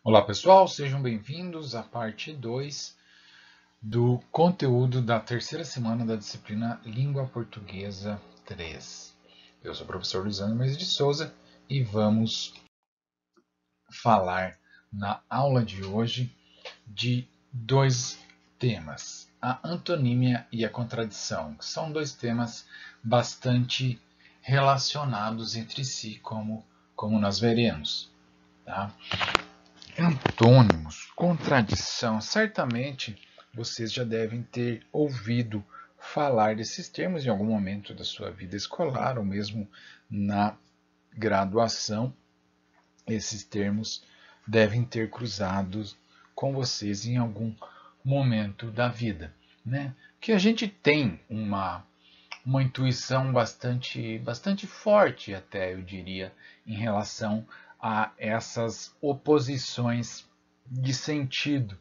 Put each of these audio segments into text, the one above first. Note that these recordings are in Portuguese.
Olá pessoal, sejam bem-vindos à parte 2 do conteúdo da terceira semana da disciplina Língua Portuguesa 3. Eu sou o professor Luizano Mendes de Souza e vamos falar na aula de hoje de dois temas, a antonímia e a contradição, que são dois temas bastante relacionados entre si, como nós veremos. Tá? Antônimos, contradição. Certamente vocês já devem ter ouvido falar desses termos em algum momento da sua vida escolar ou mesmo na graduação. Esses termos devem ter cruzado com vocês em algum momento da vida, né? Que a gente tem uma intuição bastante forte, até eu diria, em relação a essas oposições de sentido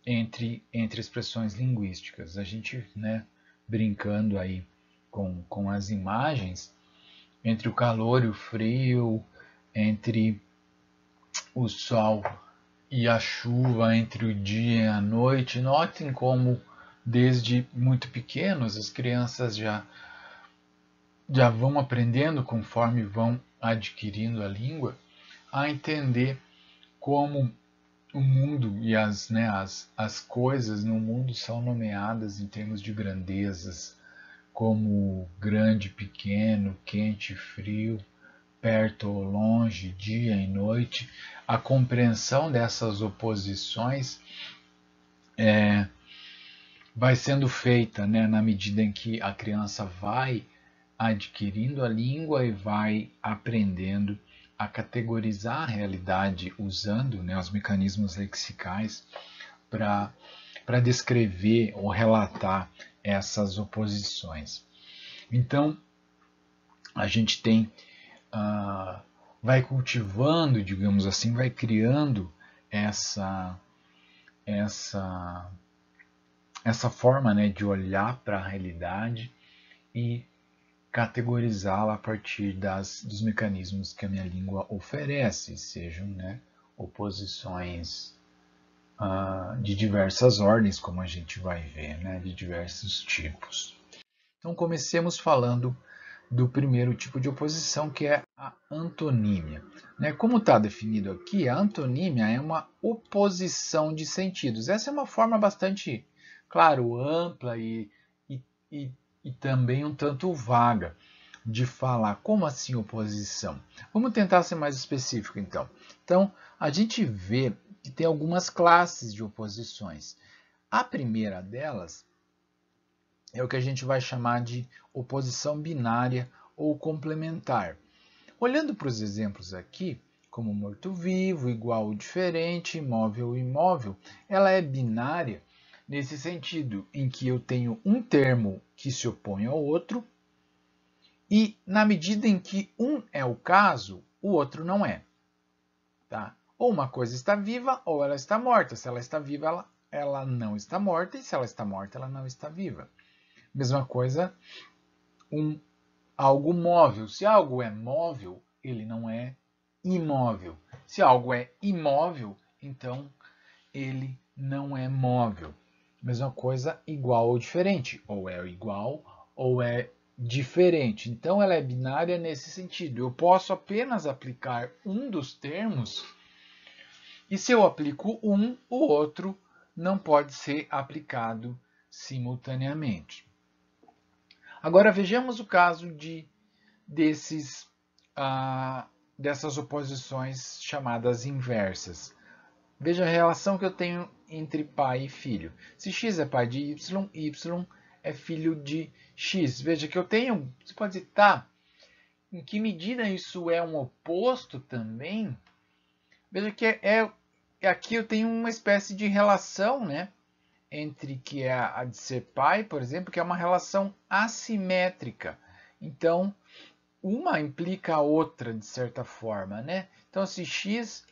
entre expressões linguísticas. A gente, né, brincando aí com as imagens, entre o calor e o frio, entre o sol e a chuva, entre o dia e a noite, notem como desde muito pequenos as crianças já vão aprendendo conforme vão adquirindo a língua a entender como o mundo e as coisas no mundo são nomeadas em termos de grandezas, como grande, pequeno, quente, frio, perto ou longe, dia e noite. A compreensão dessas oposições vai sendo feita, né, na medida em que a criança vai adquirindo a língua e vai aprendendo a categorizar a realidade usando, né, os mecanismos lexicais para descrever ou relatar essas oposições. Então, a gente tem, vai cultivando, digamos assim, vai criando essa, essa, essa forma, né, de olhar para a realidade e categorizá-la a partir dos mecanismos que a minha língua oferece, sejam, né, oposições de diversas ordens, como a gente vai ver, né, de diversos tipos. Então, comecemos falando do primeiro tipo de oposição, que é a antonímia. Né? Como está definido aqui, a antonímia é uma oposição de sentidos. Essa é uma forma bastante, claro, ampla e, e, e também um tanto vaga de falar. Como assim oposição? Vamos tentar ser mais específico, então. Então, a gente vê que tem algumas classes de oposições. A primeira delas é o que a gente vai chamar de oposição binária ou complementar. Olhando para os exemplos aqui, como morto-vivo, igual ou diferente, imóvel ou imóvel, ela é binária nesse sentido, em que eu tenho um termo que se opõe ao outro, e na medida em que um é o caso, o outro não é. Tá? Ou uma coisa está viva ou ela está morta. Se ela está viva, ela não está morta, e se ela está morta, ela não está viva. Mesma coisa, algo móvel. Se algo é móvel, ele não é imóvel. Se algo é imóvel, então ele não é móvel. Mesma coisa, igual ou diferente. Ou é igual ou é diferente. Então ela é binária nesse sentido. Eu posso apenas aplicar um dos termos e se eu aplico um, o outro não pode ser aplicado simultaneamente. Agora vejamos o caso dessas oposições chamadas inversas. Veja a relação que eu tenho entre pai e filho. Se x é pai de y, y é filho de x. Veja que eu tenho, você pode dizer, tá, em que medida isso é um oposto também? Veja que aqui eu tenho uma espécie de relação, né? Entre que é a de ser pai, por exemplo, que é uma relação assimétrica. Então, uma implica a outra, de certa forma, né? Então, se x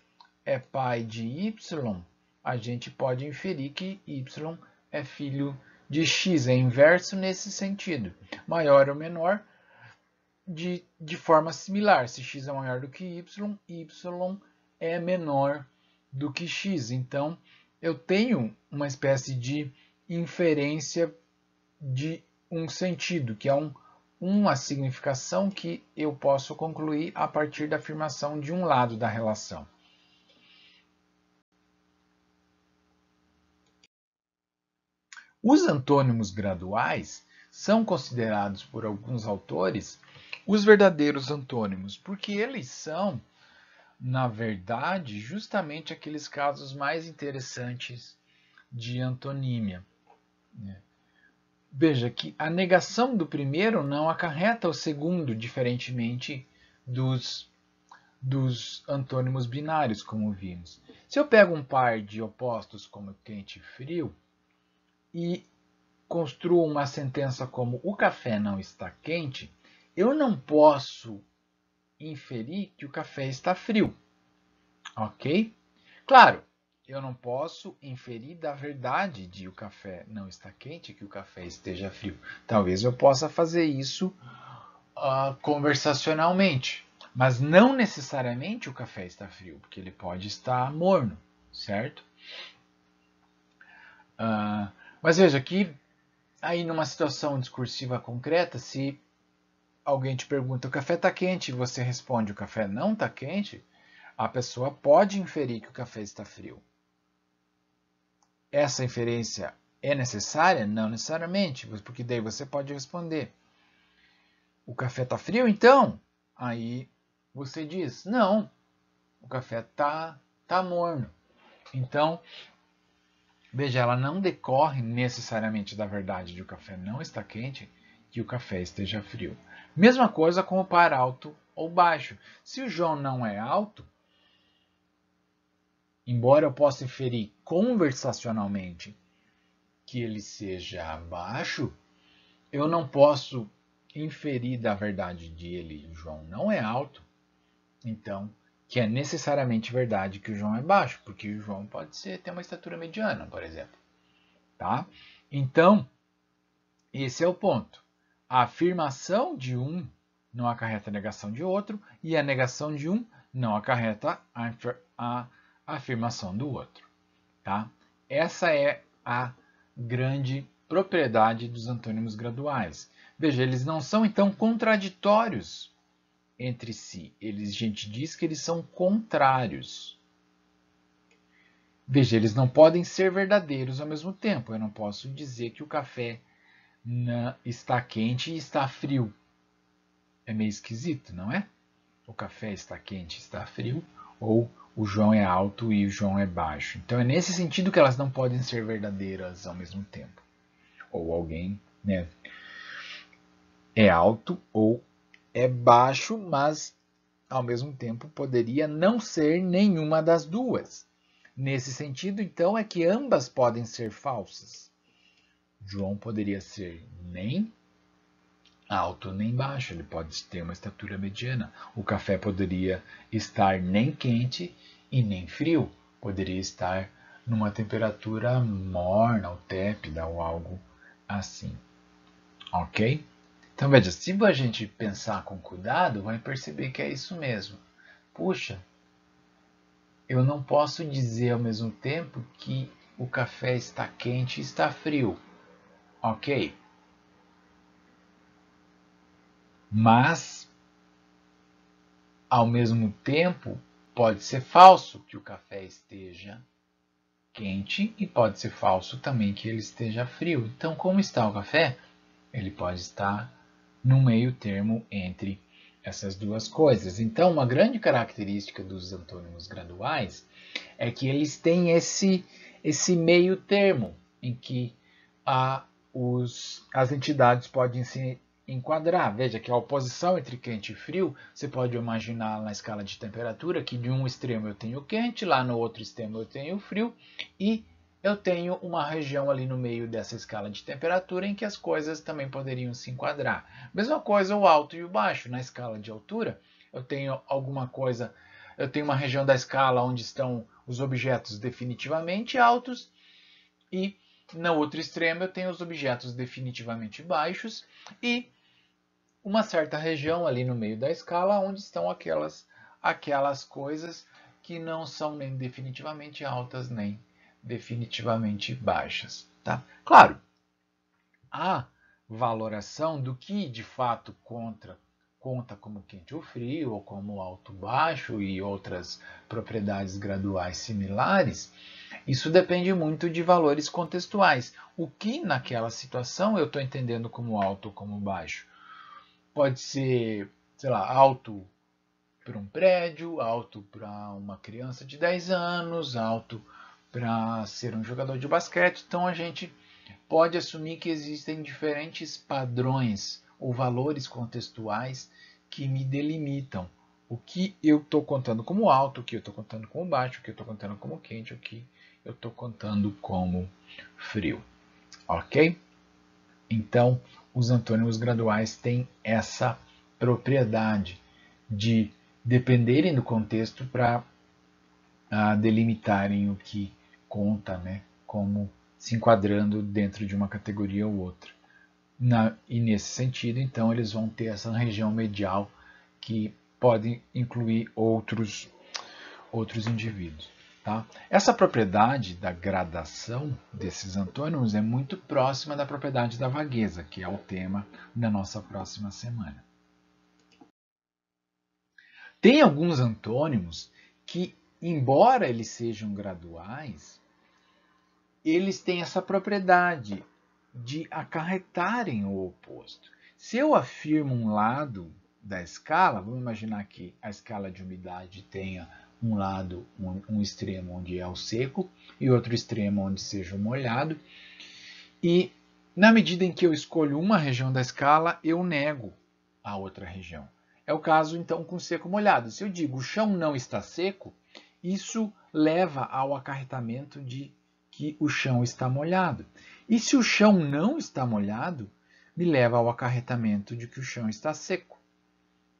é pai de y, a gente pode inferir que y é filho de x, é inverso nesse sentido. Maior ou menor, de forma similar. Se x é maior do que y, y é menor do que x. Então, eu tenho uma espécie de inferência de um sentido, que é uma significação que eu posso concluir a partir da afirmação de um lado da relação. Os antônimos graduais são considerados por alguns autores os verdadeiros antônimos, porque eles são, na verdade, justamente aqueles casos mais interessantes de antonímia. Veja que a negação do primeiro não acarreta o segundo, diferentemente dos antônimos binários, como vimos. Se eu pego um par de opostos como quente e frio e construo uma sentença como o café não está quente, eu não posso inferir que o café está frio, ok? Claro, eu não posso inferir da verdade de o café não está quente que o café esteja frio. Talvez eu possa fazer isso conversacionalmente, mas não necessariamente o café está frio, porque ele pode estar morno, certo? Mas veja que aí numa situação discursiva concreta, se alguém te pergunta o café está quente e você responde o café não está quente, a pessoa pode inferir que o café está frio. Essa inferência é necessária? Não necessariamente, porque daí você pode responder: o café está frio então? Aí você diz: não, o café tá morno. Então, veja, ela não decorre necessariamente da verdade de o café não estar quente, que o café esteja frio. Mesma coisa com o par alto ou baixo. Se o João não é alto, embora eu possa inferir conversacionalmente que ele seja baixo, eu não posso inferir da verdade de ele, o João não é alto, então, que é necessariamente verdade que o João é baixo, porque o João pode ter uma estatura mediana, por exemplo. Tá? Então, esse é o ponto. A afirmação de um não acarreta a negação de outro, e a negação de um não acarreta a afirmação do outro. Tá? Essa é a grande propriedade dos antônimos graduais. Veja, eles não são então contraditórios entre si. A gente diz que eles são contrários. Veja, eles não podem ser verdadeiros ao mesmo tempo. Eu não posso dizer que o café está quente e está frio. É meio esquisito, não é? O café está quente e está frio, ou o João é alto e o João é baixo. Então é nesse sentido que elas não podem ser verdadeiras ao mesmo tempo. Ou alguém, né, é alto ou é baixo, mas ao mesmo tempo poderia não ser nenhuma das duas. Nesse sentido, então, é que ambas podem ser falsas. João poderia ser nem alto nem baixo, ele pode ter uma estatura mediana. O café poderia estar nem quente e nem frio, poderia estar numa temperatura morna ou tépida ou algo assim. Ok? Então veja, se a gente pensar com cuidado, vai perceber que é isso mesmo. Puxa, eu não posso dizer ao mesmo tempo que o café está quente e está frio. Ok? Mas, ao mesmo tempo, pode ser falso que o café esteja quente e pode ser falso também que ele esteja frio. Então, como está o café? Ele pode estar no meio termo entre essas duas coisas. Então, uma grande característica dos antônimos graduais é que eles têm esse meio termo em que as entidades podem se enquadrar. Veja que a oposição entre quente e frio, você pode imaginar na escala de temperatura que de um extremo eu tenho quente, lá no outro extremo eu tenho frio, e eu tenho uma região ali no meio dessa escala de temperatura em que as coisas também poderiam se enquadrar. Mesma coisa o alto e o baixo. Na escala de altura, eu tenho alguma coisa, eu tenho uma região da escala onde estão os objetos definitivamente altos e no outro extremo eu tenho os objetos definitivamente baixos e uma certa região ali no meio da escala onde estão aquelas coisas que não são nem definitivamente altas nem definitivamente baixas. Tá? Claro, a valoração do que de fato conta como quente ou frio, ou como alto baixo e outras propriedades graduais similares, isso depende muito de valores contextuais. O que naquela situação eu estou entendendo como alto ou como baixo? Pode ser, sei lá, alto para um prédio, alto para uma criança de 10 anos, alto para ser um jogador de basquete. Então a gente pode assumir que existem diferentes padrões ou valores contextuais que me delimitam o que eu estou contando como alto, o que eu estou contando como baixo, o que eu estou contando como quente, o que eu estou contando como frio. Ok? Então, os antônimos graduais têm essa propriedade de dependerem do contexto para delimitarem o que conta, né, como se enquadrando dentro de uma categoria ou outra. E nesse sentido, então, eles vão ter essa região medial que pode incluir outros indivíduos. Tá? Essa propriedade da gradação desses antônimos é muito próxima da propriedade da vagueza, que é o tema da nossa próxima semana. Tem alguns antônimos que, embora eles sejam graduais, eles têm essa propriedade de acarretarem o oposto. Se eu afirmo um lado da escala, vamos imaginar que a escala de umidade tenha um lado, um extremo onde é o seco e outro extremo onde seja o molhado. E na medida em que eu escolho uma região da escala, eu nego a outra região. É o caso então com seco molhado. Se eu digo o chão não está seco, isso leva ao acarretamento de que o chão está molhado. E se o chão não está molhado, me leva ao acarretamento de que o chão está seco.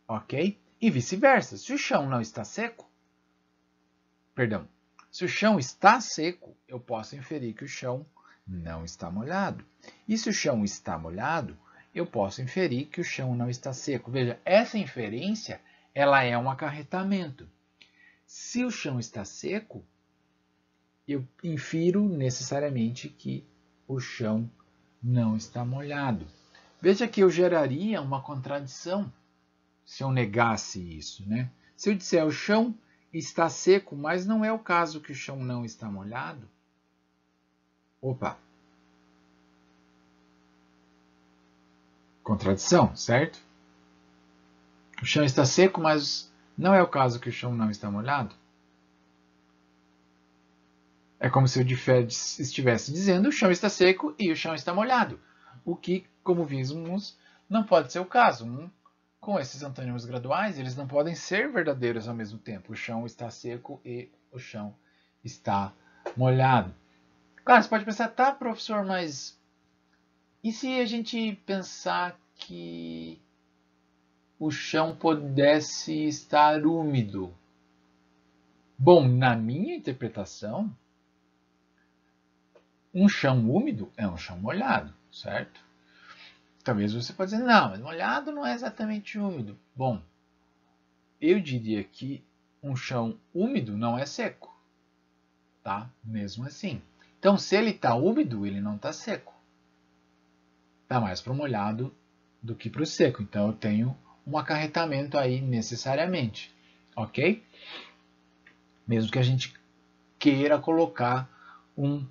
Ok? E vice-versa. Se o chão não está seco, perdão, se o chão está seco, eu posso inferir que o chão não está molhado. E se o chão está molhado, eu posso inferir que o chão não está seco. Veja, essa inferência ela é um acarretamento. Se o chão está seco, eu infiro necessariamente que o chão não está molhado. Veja que eu geraria uma contradição se eu negasse isso, né? Se eu disser o chão está seco, mas não é o caso que o chão não está molhado. Opa! Contradição, certo? O chão está seco, mas não é o caso que o chão não está molhado. É como se eu estivesse dizendo o chão está seco e o chão está molhado. O que, como vimos, não pode ser o caso. Com esses antônimos graduais, eles não podem ser verdadeiros ao mesmo tempo. O chão está seco e o chão está molhado. Claro, você pode pensar, tá, professor, mas e se a gente pensar que o chão pudesse estar úmido? Bom, na minha interpretação, um chão úmido é um chão molhado, certo? Talvez você possa dizer, não, mas molhado não é exatamente úmido. Bom, eu diria que um chão úmido não é seco, tá? Mesmo assim. Então, se ele está úmido, ele não está seco. Está mais para o molhado do que para o seco. Então, eu tenho um acarretamento aí necessariamente, ok? Mesmo que a gente queira colocar um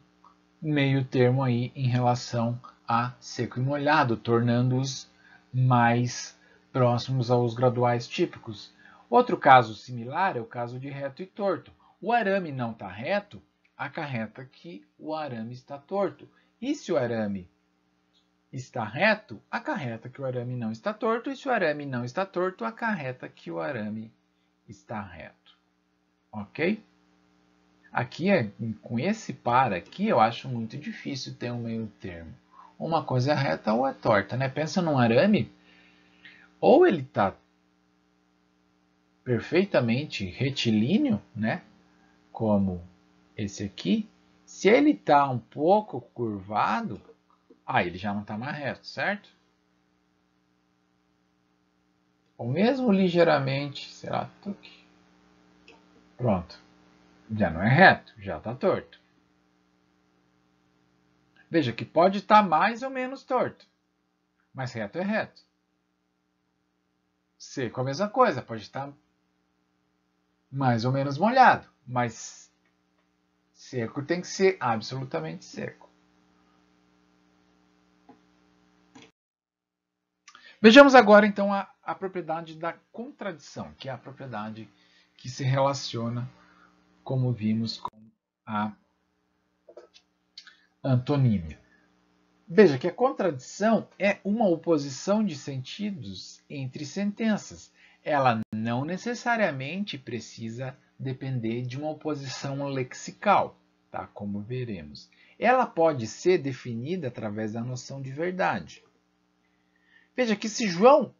meio termo aí em relação a seco e molhado, tornando-os mais próximos aos graduais típicos. Outro caso similar é o caso de reto e torto. O arame não está reto, acarreta que o arame está torto. E se o arame está reto, acarreta que o arame não está torto. E se o arame não está torto, acarreta que o arame está reto. Ok? Aqui, com esse par aqui, eu acho muito difícil ter um meio termo. Uma coisa é reta ou é torta, né? Pensa num arame, ou ele está perfeitamente retilíneo, né? Como esse aqui. Se ele está um pouco curvado, ele já não está mais reto, certo? Ou mesmo ligeiramente, será? Pronto. Já não é reto, já está torto. Veja que pode estar mais ou menos torto, mas reto é reto. Seco é a mesma coisa, pode estar mais ou menos molhado, mas seco tem que ser absolutamente seco. Vejamos agora então a propriedade da contradição, que é a propriedade que se relaciona, como vimos, com a antonímia. Veja que a contradição é uma oposição de sentidos entre sentenças. Ela não necessariamente precisa depender de uma oposição lexical, tá? Como veremos. Ela pode ser definida através da noção de verdade. Veja que se João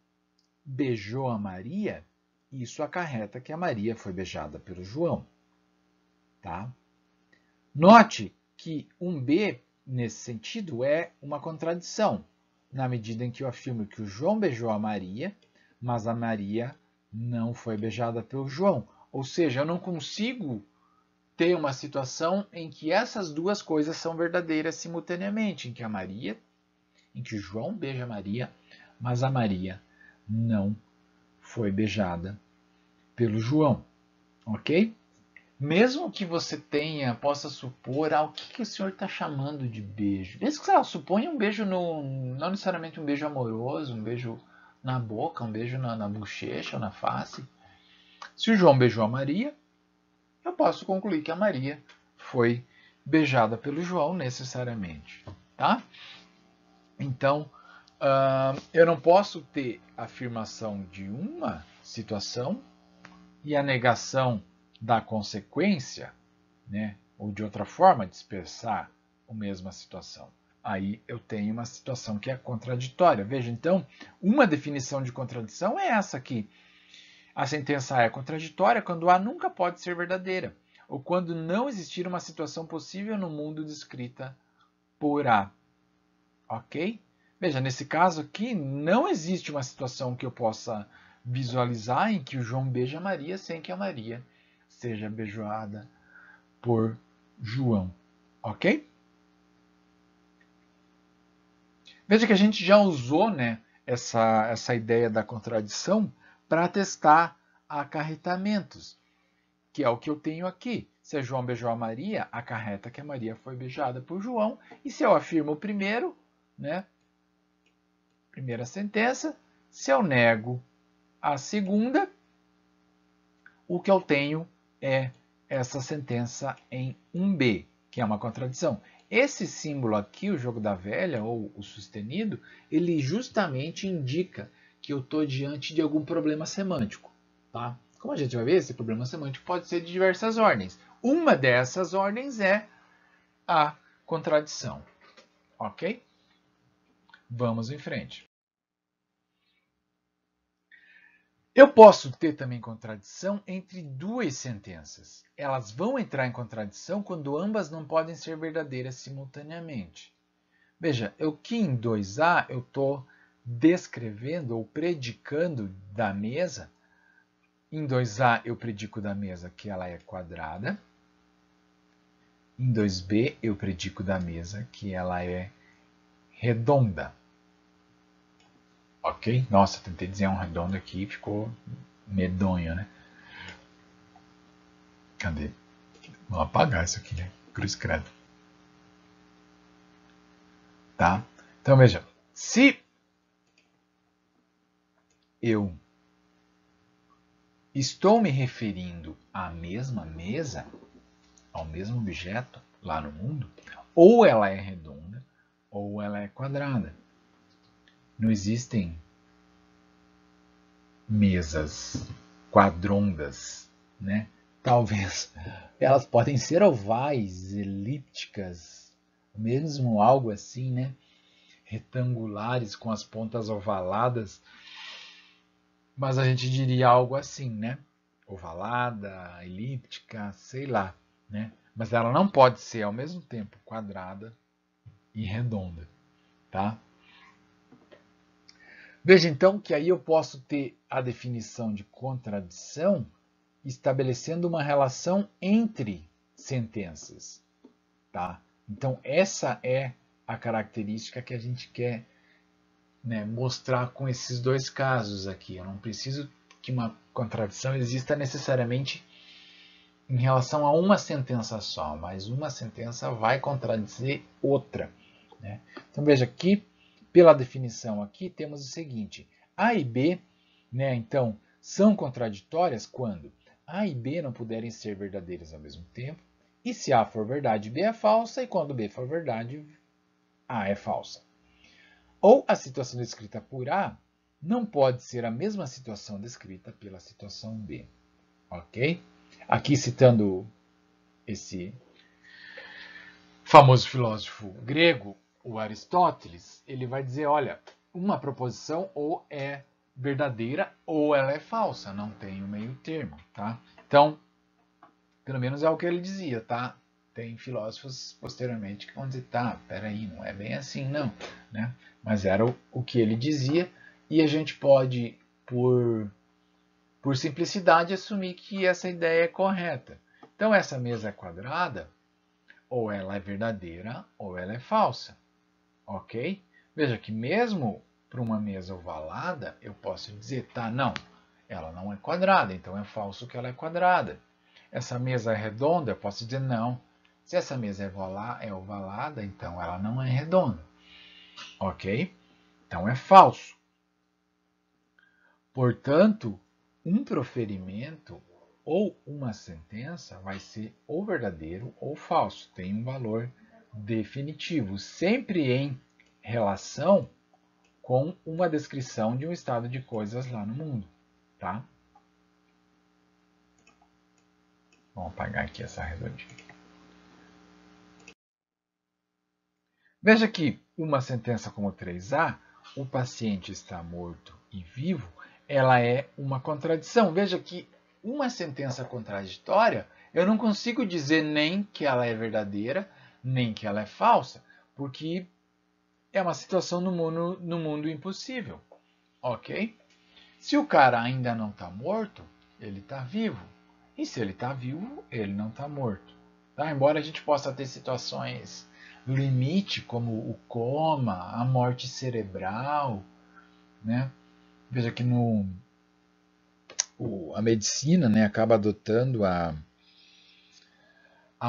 beijou a Maria, isso acarreta que a Maria foi beijada pelo João. Tá? Note que um B, nesse sentido, é uma contradição, na medida em que eu afirmo que o João beijou a Maria, mas a Maria não foi beijada pelo João. Ou seja, eu não consigo ter uma situação em que essas duas coisas são verdadeiras simultaneamente, em que o João beija a Maria, mas a Maria não foi beijada pelo João, ok? Mesmo que você possa supor o que o senhor está chamando de beijo. Mesmo que, suponha um beijo, não necessariamente um beijo amoroso, um beijo na boca, um beijo na bochecha ou na face. Se o João beijou a Maria, eu posso concluir que a Maria foi beijada pelo João necessariamente, tá? Então, eu não posso ter a afirmação de uma situação e a negação da consequência, né? Ou de outra forma, dispersar a mesma situação. Aí eu tenho uma situação que é contraditória. Veja, então, uma definição de contradição é essa aqui. A sentença A é contraditória quando A nunca pode ser verdadeira, ou quando não existir uma situação possível no mundo descrita por A. Ok? Veja, nesse caso aqui, não existe uma situação que eu possa visualizar em que o João beija a Maria sem que a Maria seja beijada por João. Ok? Veja que a gente já usou, né, essa ideia da contradição para testar acarretamentos, que é o que eu tenho aqui. Se João beijou a Maria, acarreta que a Maria foi beijada por João. E se eu afirmo o primeiro, né, primeira sentença, se eu nego a segunda, o que eu tenho é essa sentença em 1b, que é uma contradição. Esse símbolo aqui, o jogo da velha, ou o sustenido, ele justamente indica que eu estou diante de algum problema semântico. Tá? Como a gente vai ver, esse problema semântico pode ser de diversas ordens. Uma dessas ordens é a contradição. Ok? Vamos em frente. Eu posso ter também contradição entre duas sentenças. Elas vão entrar em contradição quando ambas não podem ser verdadeiras simultaneamente. Veja, aqui em 2A eu estou descrevendo ou predicando da mesa. Em 2A eu predico da mesa que ela é quadrada. Em 2B eu predico da mesa que ela é redonda. Ok? Nossa, tentei desenhar um redondo aqui e ficou medonho, né? Cadê? Vou apagar isso aqui, né? Cruz credo. Tá? Então veja, se eu estou me referindo à mesma mesa, ao mesmo objeto lá no mundo, ou ela é redonda ou ela é quadrada. Não existem mesas quadrondas, né? Talvez elas podem ser ovais, elípticas, mesmo algo assim, né? Retangulares com as pontas ovaladas, mas a gente diria algo assim, né? Ovalada, elíptica, sei lá, né? Mas ela não pode ser ao mesmo tempo quadrada e redonda, tá? Veja então que aí eu posso ter a definição de contradição estabelecendo uma relação entre sentenças, tá? Então essa é a característica que a gente quer, né, mostrar com esses dois casos aqui. Eu não preciso que uma contradição exista necessariamente em relação a uma sentença só, mas uma sentença vai contradizer outra, né? Então veja aqui, pela definição aqui, temos o seguinte: A e B, né, então, são contraditórias quando A e B não puderem ser verdadeiras ao mesmo tempo, e se A for verdade, B é falsa, e quando B for verdade, A é falsa. Ou a situação descrita por A não pode ser a mesma situação descrita pela situação B. Ok? Aqui citando esse famoso filósofo grego, o Aristóteles, ele vai dizer, olha, uma proposição ou é verdadeira ou ela é falsa, não tem o meio termo, tá? Então, pelo menos é o que ele dizia, tá? Tem filósofos posteriormente que vão dizer, tá, peraí, não é bem assim, não, né? Mas era o que ele dizia e a gente pode, por simplicidade, assumir que essa ideia é correta. Então, essa mesa é quadrada, ou ela é verdadeira ou ela é falsa, ok? Veja que mesmo para uma mesa ovalada, eu posso dizer, tá, não, ela não é quadrada, então é falso que ela é quadrada. Essa mesa é redonda, eu posso dizer, não, se essa mesa é ovalada, então ela não é redonda, ok? Então é falso. Portanto, um proferimento ou uma sentença vai ser ou verdadeiro ou falso, tem um valor definitivo, sempre em relação com uma descrição de um estado de coisas lá no mundo, tá? Vamos apagar aqui essa redondinha. Veja que uma sentença como 3A, o paciente está morto e vivo, ela é uma contradição. Veja que uma sentença contraditória, eu não consigo dizer nem que ela é verdadeira, nem que ela é falsa, porque é uma situação no mundo impossível, ok? Se o cara ainda não está morto, ele está vivo. E se ele está vivo, ele não está morto. Tá? Embora a gente possa ter situações limite, como o coma, a morte cerebral, né? Veja que a medicina, né, acaba adotando a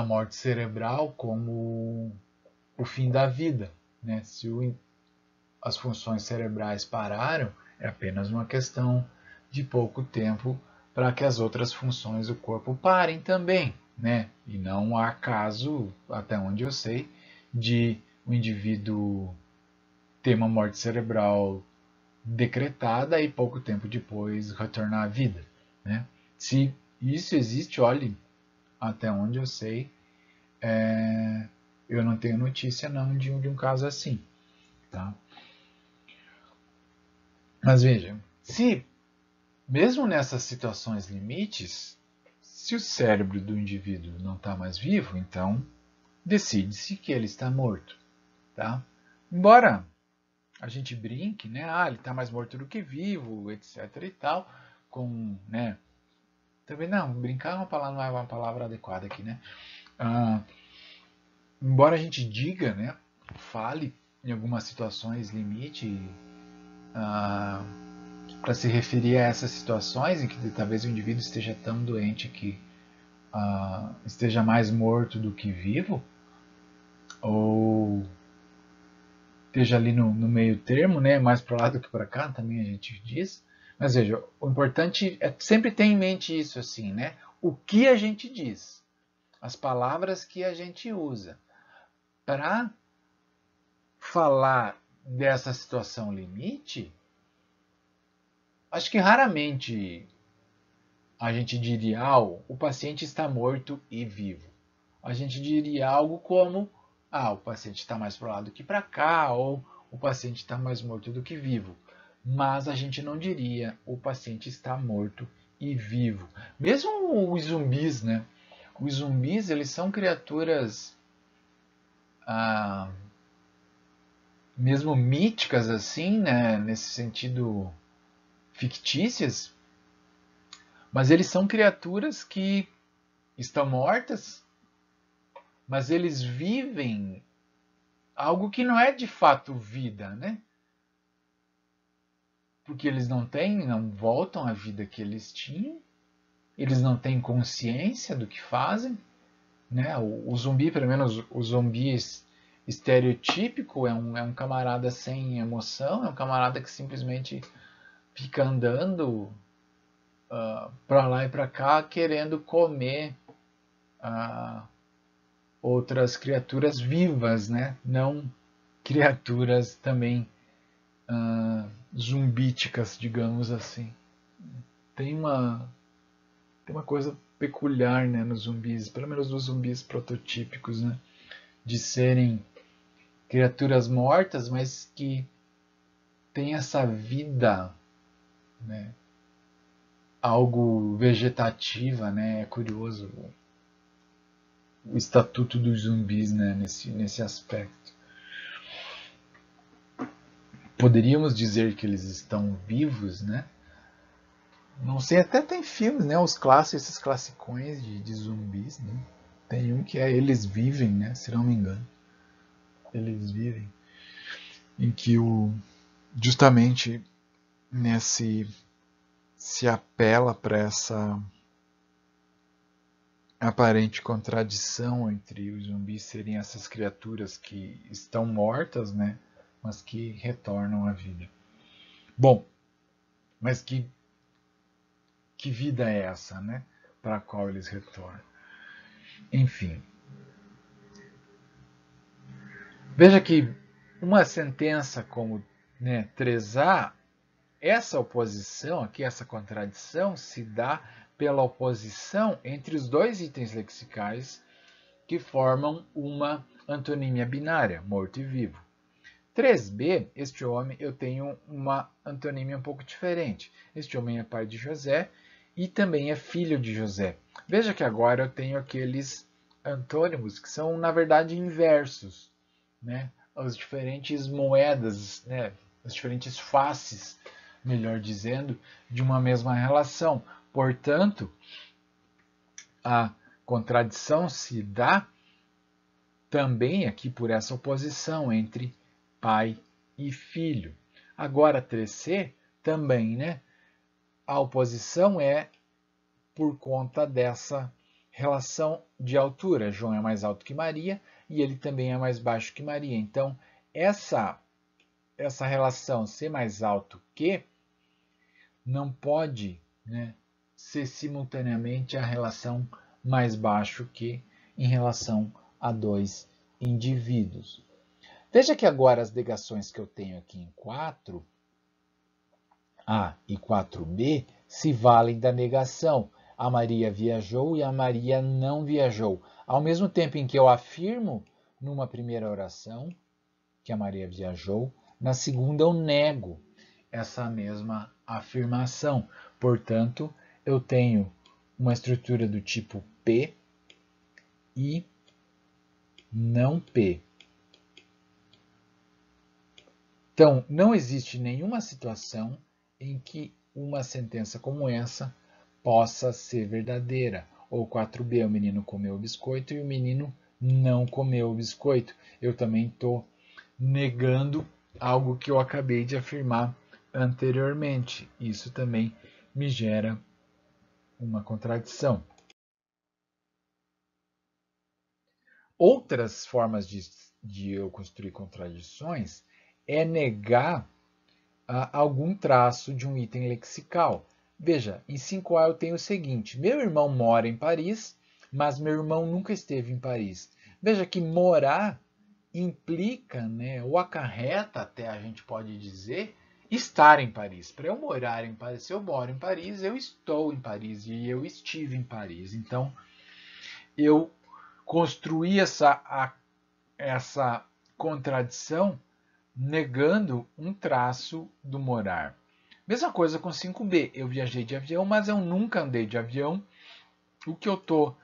morte cerebral como o fim da vida. Né? Se as funções cerebrais pararam, é apenas uma questão de pouco tempo para que as outras funções do corpo parem também, né? E não há caso, até onde eu sei, de o indivíduo ter uma morte cerebral decretada e pouco tempo depois retornar à vida, né? Se isso existe, olhe, até onde eu sei, eu não tenho notícia não de um caso assim, tá? Mas veja, se mesmo nessas situações limites, se o cérebro do indivíduo não está mais vivo, então decide-se que ele está morto, tá? Embora a gente brinque, né? Ah, ele está mais morto do que vivo, etc e tal, com, né? Também não, brincar não é uma palavra adequada aqui, né? Ah, embora a gente diga, né? Fale em algumas situações limite, para se referir a essas situações em que talvez o indivíduo esteja tão doente que esteja mais morto do que vivo, ou esteja ali no meio termo, né, mais para lá do que para cá, também a gente diz. Mas veja, o importante é sempre ter em mente isso assim, né? O que a gente diz, as palavras que a gente usa para falar dessa situação limite. Acho que raramente a gente diria, o paciente está morto e vivo. A gente diria algo como, o paciente está mais para lá do que para cá, ou o paciente está mais morto do que vivo. Mas a gente não diria, o paciente está morto e vivo. Mesmo os zumbis, né? Os zumbis, eles são criaturas mesmo míticas, assim, né? Nesse sentido, fictícias, Mas eles são criaturas que estão mortas, mas eles vivem algo que não é de fato vida, né? Porque eles não voltam à vida que eles tinham, eles não têm consciência do que fazem, né? O zumbi, pelo menos o zumbi estereotípico, é um camarada sem emoção, é um camarada que simplesmente fica andando para lá e para cá querendo comer outras criaturas vivas, né? Não criaturas também zumbíticas, digamos assim. Tem uma, tem uma coisa peculiar, né, nos zumbis, pelo menos nos zumbis prototípicos, né? De serem criaturas mortas, mas que têm essa vida, né? Algo vegetativa, né? É curioso o estatuto dos zumbis, né? Nesse aspecto. Poderíamos dizer que eles estão vivos, né? Não sei, até tem filmes, né? Os clássicos, esses classicões de zumbis, né? Tem um que é Eles Vivem, né? Se não me engano. Eles Vivem. Em que justamente nesse se apela para essa aparente contradição entre os zumbis serem essas criaturas que estão mortas, né? Mas que retornam à vida. Bom, mas que vida é essa, né? Para a qual eles retornam? Enfim. Veja que uma sentença como, né, 3A, essa oposição aqui, essa contradição, se dá pela oposição entre os dois itens lexicais que formam uma antonímia binária, morto e vivo. 3B, este homem, eu tenho uma antonímia um pouco diferente. Este homem é pai de José e também é filho de José. Veja que agora eu tenho aqueles antônimos que são, na verdade, inversos, né? As diferentes moedas, né? As diferentes faces, melhor dizendo, de uma mesma relação. Portanto, a contradição se dá também aqui por essa oposição entre pai e filho. Agora, 3C também, né? A oposição é por conta dessa relação de altura. João é mais alto que Maria e ele também é mais baixo que Maria. Então, essa relação ser mais alto que não pode, né, ser simultaneamente a relação mais baixo que em relação a dois indivíduos. Veja que agora as negações que eu tenho aqui em 4A e 4B se valem da negação. A Maria viajou e a Maria não viajou. Ao mesmo tempo em que eu afirmo numa primeira oração que a Maria viajou, na segunda eu nego essa mesma afirmação. Portanto, eu tenho uma estrutura do tipo P e não P. Então, não existe nenhuma situação em que uma sentença como essa possa ser verdadeira. Ou 4B, o menino comeu o biscoito e o menino não comeu o biscoito. Eu também estou negando algo que eu acabei de afirmar anteriormente. Isso também me gera uma contradição. Outras formas de eu construir contradições é negar algum traço de um item lexical. Veja, em 5A eu tenho o seguinte: meu irmão mora em Paris, mas meu irmão nunca esteve em Paris. Veja que morar implica, né, ou acarreta, até a gente pode dizer, estar em Paris. Para eu morar em Paris, se eu moro em Paris, eu estou em Paris e eu estive em Paris. Então, eu construí essa contradição negando um traço do morar. Mesma coisa com 5B. Eu viajei de avião, mas eu nunca andei de avião. O que eu estou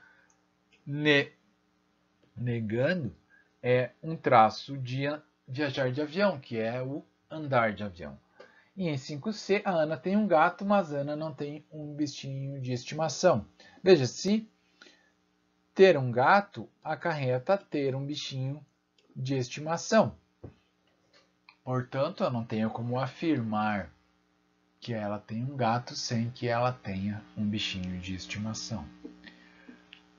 negando é um traço de viajar de avião, que é o andar de avião. E em 5C, a Ana tem um gato, mas a Ana não tem um bichinho de estimação. Veja, se ter um gato acarreta ter um bichinho de estimação. Portanto, eu não tenho como afirmar que ela tem um gato sem que ela tenha um bichinho de estimação.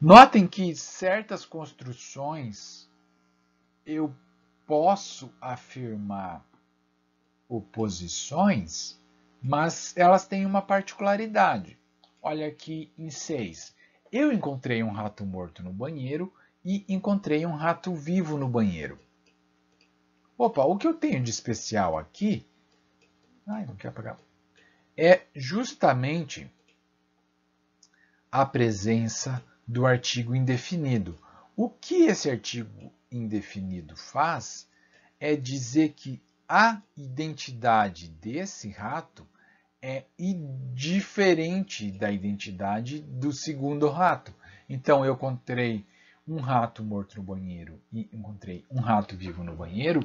Notem que certas construções eu posso afirmar oposições, mas elas têm uma particularidade. Olha aqui em 6. Eu encontrei um rato morto no banheiro e encontrei um rato vivo no banheiro. Opa, o que eu tenho de especial aqui não quer apagar. É justamente a presença do artigo indefinido. O que esse artigo indefinido faz é dizer que a identidade desse rato é diferente da identidade do segundo rato. Então, eu encontrei um rato morto no banheiro e encontrei um rato vivo no banheiro.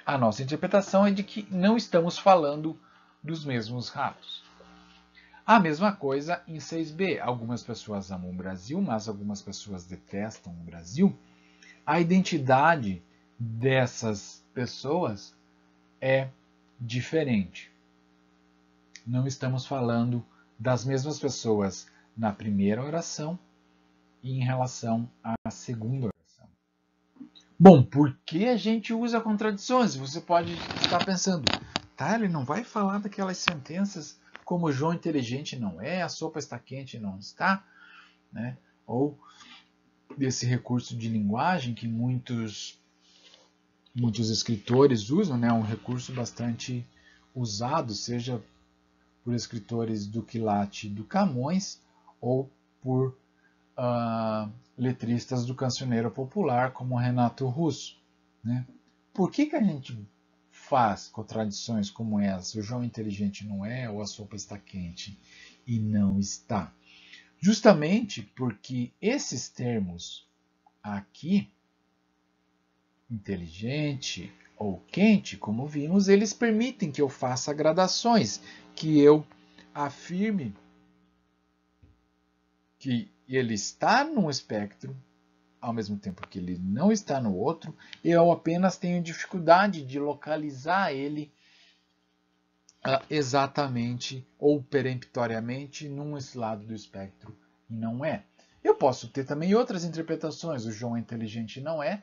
A nossa interpretação é de que não estamos falando dos mesmos ratos. A mesma coisa em 6b. Algumas pessoas amam o Brasil, mas algumas pessoas detestam o Brasil. A identidade dessas pessoas é diferente. Não estamos falando das mesmas pessoas na primeira oração e em relação à segunda oração. Bom, por que a gente usa contradições? Você pode estar pensando, tá, ele não vai falar daquelas sentenças como o João inteligente não é, a sopa está quente não está, né? Ou desse recurso de linguagem que muitos escritores usam, né? Um recurso bastante usado, seja por escritores do quilate do Camões ou por letristas do cancioneiro popular, como Renato Russo. Né? Por que a gente faz contradições como essa? O João inteligente não é, ou a sopa está quente e não está. Justamente porque esses termos aqui, inteligente ou quente, como vimos, eles permitem que eu faça gradações, que eu afirme que ele está num espectro, ao mesmo tempo que ele não está no outro, eu apenas tenho dificuldade de localizar ele exatamente ou peremptoriamente num lado do espectro e não é. Eu posso ter também outras interpretações. O João é inteligente não é.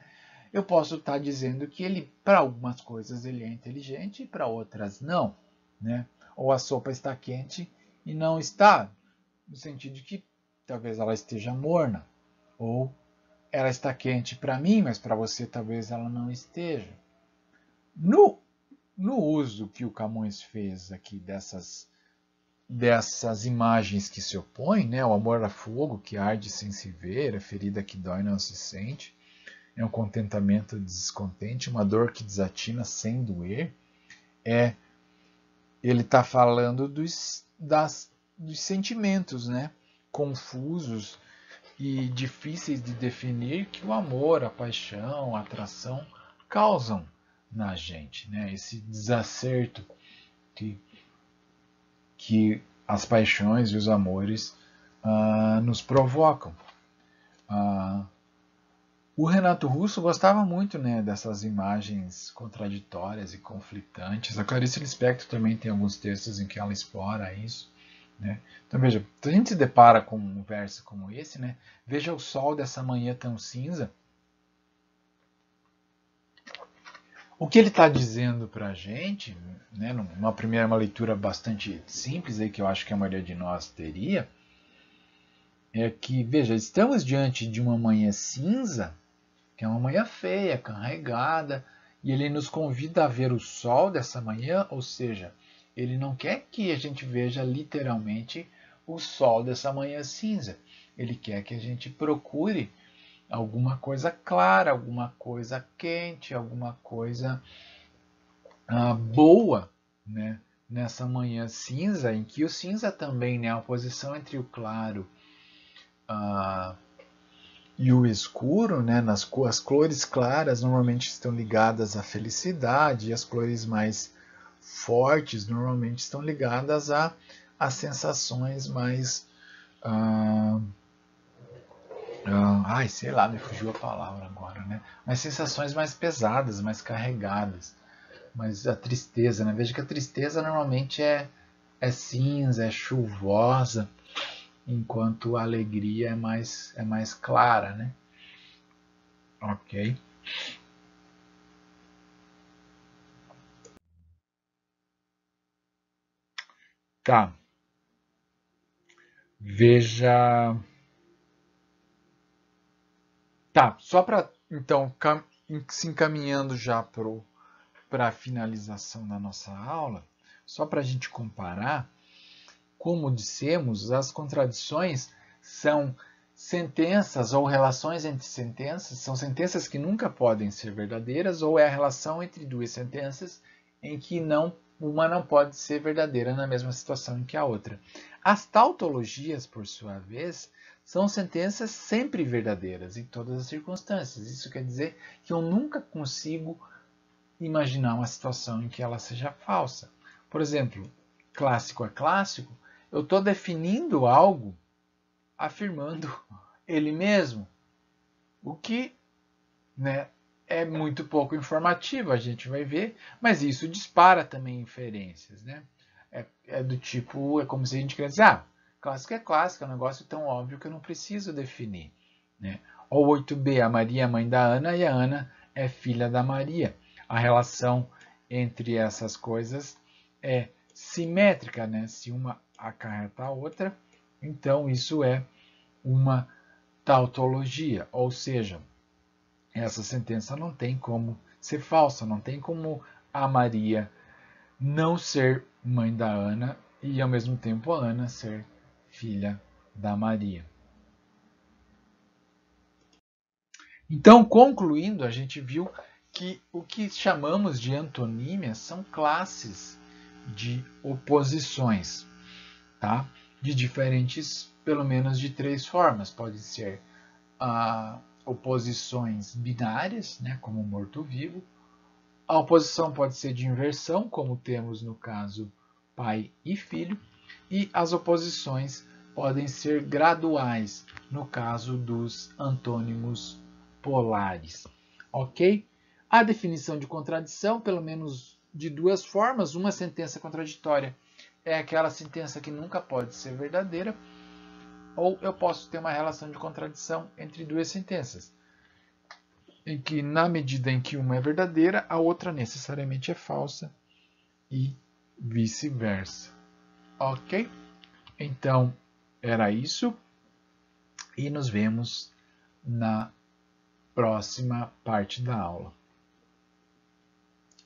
Eu posso estar dizendo que ele, para algumas coisas, ele é inteligente e para outras não. Né? Ou a sopa está quente e não está, no sentido de que talvez ela esteja morna. Ou ela está quente para mim, mas para você talvez ela não esteja. No uso que o Camões fez aqui dessas imagens que se opõem, né? O amor a fogo que arde sem se ver, a ferida que dói não se sente, é um contentamento descontente, uma dor que desatina sem doer. Ele está falando dos sentimentos, né? Confusos e difíceis de definir que o amor, a paixão, a atração causam na gente, né? Esse desacerto que as paixões e os amores nos provocam. O Renato Russo gostava muito, né, dessas imagens contraditórias e conflitantes. A Clarice Lispector também tem alguns textos em que ela explora isso. Né? Então veja, se a gente se depara com um verso como esse, né, veja o sol dessa manhã tão cinza. O que ele está dizendo para a gente, né, numa primeira leitura bastante simples, aí, que eu acho que a maioria de nós teria, é que, veja, estamos diante de uma manhã cinza, que é uma manhã feia, carregada, e ele nos convida a ver o sol dessa manhã, ou seja, ele não quer que a gente veja literalmente o sol dessa manhã cinza. Ele quer que a gente procure alguma coisa clara, alguma coisa quente, alguma coisa boa, né? Nessa manhã cinza, em que o cinza também, né, a oposição entre o claro e o escuro, né, as cores claras normalmente estão ligadas à felicidade, e as cores mais fortes normalmente estão ligadas a sensações mais... ai, sei lá, me fugiu a palavra agora, né? Mas sensações mais pesadas, mais carregadas. Mas a tristeza, né? Veja que a tristeza normalmente é cinza, é chuvosa, enquanto a alegria é mais clara, né? Ok. Tá. Veja. Tá, só para então se encaminhando já para a finalização da nossa aula, só para a gente comparar, como dissemos, as contradições são sentenças ou relações entre sentenças, são sentenças que nunca podem ser verdadeiras, ou é a relação entre duas sentenças em que uma não pode ser verdadeira na mesma situação em que a outra. As tautologias, por sua vez, são sentenças sempre verdadeiras em todas as circunstâncias. Isso quer dizer que eu nunca consigo imaginar uma situação em que ela seja falsa. Por exemplo, clássico é clássico, eu estou definindo algo afirmando ele mesmo, o que, né, é muito pouco informativo, a gente vai ver, mas isso dispara também inferências. Né? É do tipo, é como se a gente quisesse dizer, clássico, é um negócio tão óbvio que eu não preciso definir. Né? Ou 8b, a Maria é mãe da Ana e a Ana é filha da Maria. A relação entre essas coisas é simétrica, né? Se uma acarreta a outra, então isso é uma tautologia, ou seja, essa sentença não tem como ser falsa, não tem como a Maria não ser mãe da Ana e ao mesmo tempo a Ana ser filha da Maria. Então, concluindo, a gente viu que o que chamamos de antonímias são classes de oposições, tá? De diferentes, pelo menos de 3 formas. Pode ser oposições binárias, né, como morto-vivo. A oposição pode ser de inversão, como temos no caso pai e filho. E as oposições podem ser graduais, no caso dos antônimos polares. Ok? A definição de contradição, pelo menos de 2 formas. Uma sentença contraditória é aquela sentença que nunca pode ser verdadeira, ou eu posso ter uma relação de contradição entre 2 sentenças, em que, na medida em que uma é verdadeira, a outra necessariamente é falsa e vice-versa. Ok? Então, era isso e nos vemos na próxima parte da aula.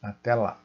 Até lá!